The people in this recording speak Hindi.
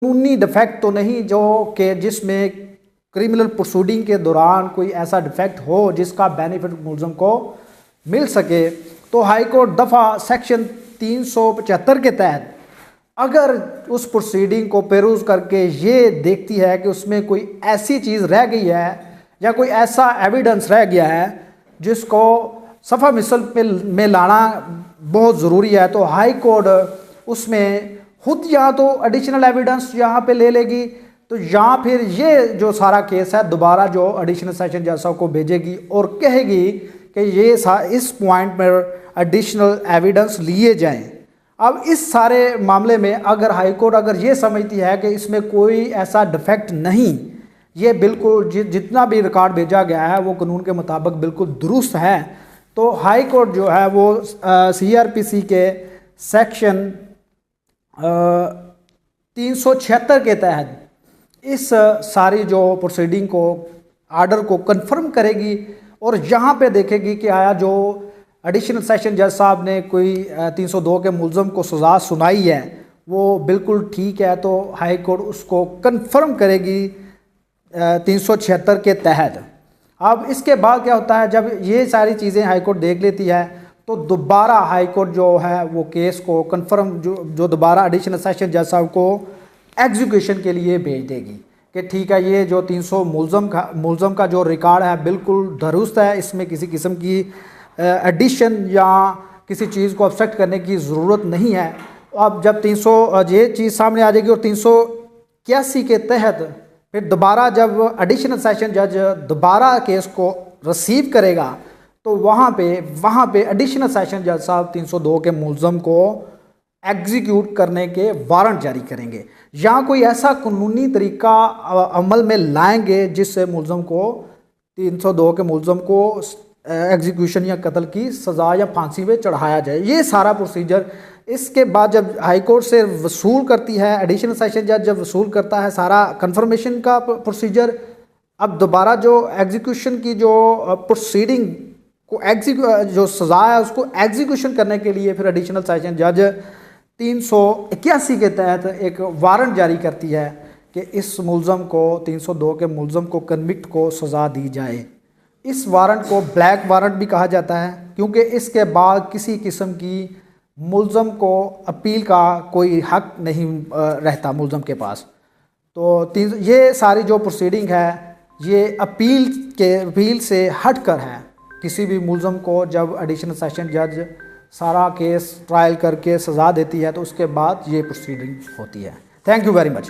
कानूनी डिफेक्ट तो नहीं जो कि जिसमें क्रिमिनल प्रोसीडिंग के दौरान कोई ऐसा डिफेक्ट हो जिसका बेनिफिट मुलज़म को मिल सके। तो हाई कोर्ट दफ़ा सेक्शन 375 के तहत अगर उस प्रोसीडिंग को पेरूज करके ये देखती है कि उसमें कोई ऐसी चीज़ रह गई है या कोई ऐसा एविडेंस रह गया है जिसको सफ़ा मिसल में लाना बहुत ज़रूरी है, तो हाई कोर्ट उसमें खुद या तो एडिशनल एविडेंस यहाँ पे ले लेगी, तो या फिर ये जो सारा केस है दोबारा जो एडिशनल सेशन जज साहब को भेजेगी और कहेगी कि ये इस पॉइंट पर एडिशनल एविडेंस लिए जाएं। अब इस सारे मामले में अगर हाई कोर्ट अगर ये समझती है कि इसमें कोई ऐसा डिफेक्ट नहीं, ये बिल्कुल जितना भी रिकॉर्ड भेजा गया है वो कानून के मुताबिक बिल्कुल दुरुस्त है, तो हाई कोर्ट जो है वो CRPC के सेक्शन 376 के तहत इस सारी जो प्रोसीडिंग को आर्डर को कंफर्म करेगी और यहाँ पे देखेगी कि आया जो एडिशनल सेशन जज साहब ने कोई 302 के मुलज़म को सज़ा सुनाई है वो बिल्कुल ठीक है, तो हाई कोर्ट उसको कंफर्म करेगी 376 के तहत। अब इसके बाद क्या होता है, जब ये सारी चीज़ें हाई कोर्ट देख लेती है तो दोबारा हाई कोर्ट जो है वो केस को कंफर्म जो दोबारा एडिशनल सेशन जज साहब को एग्जीक्यूशन के लिए भेज देगी कि ठीक है ये जो 300 मुलज़म का जो रिकॉर्ड है बिल्कुल दुरुस्त है, इसमें किसी किस्म की एडिशन या किसी चीज़ को ऑब्स्ट्रक्ट करने की ज़रूरत नहीं है। अब जब 300 ये चीज़ सामने आ जाएगी और 381 के तहत फिर दोबारा जब एडिशनल सेशन जज दोबारा केस को रिसीव करेगा तो वहाँ पे एडिशनल सेशन जज साहब 302 के मुलज़म को एग्जीक्यूट करने के वारंट जारी करेंगे या कोई ऐसा कानूनी तरीका अमल में लाएंगे जिससे मुलज़म को 302 के मुलज़म को एग्जीक्यूशन या कत्ल की सज़ा या फांसी पे चढ़ाया जाए। ये सारा प्रोसीजर इसके बाद जब हाई कोर्ट से वसूल करती है, एडिशनल सेशन जज जब वसूल करता है सारा कंफर्मेशन का प्रोसीजर, अब दोबारा जो एग्जीक्यूशन की जो प्रोसीडिंग को जो सज़ा है उसको एग्जीक्यूशन करने के लिए फिर एडिशनल सेशन जज 381 के तहत एक वारंट जारी करती है कि इस मुलज़म को 302 के मुलज़म को कन्विक्ट को सज़ा दी जाए। इस वारंट को ब्लैक वारंट भी कहा जाता है क्योंकि इसके बाद किसी किस्म की मुलज़म को अपील का कोई हक नहीं रहता मुलज़म के पास। तो ये सारी जो प्रोसीडिंग है ये अपील से हट कर है। किसी भी मुलज़म को जब एडिशनल सेशन जज सारा केस ट्रायल करके सज़ा देती है तो उसके बाद ये प्रोसीडिंग होती है। Thank you very much.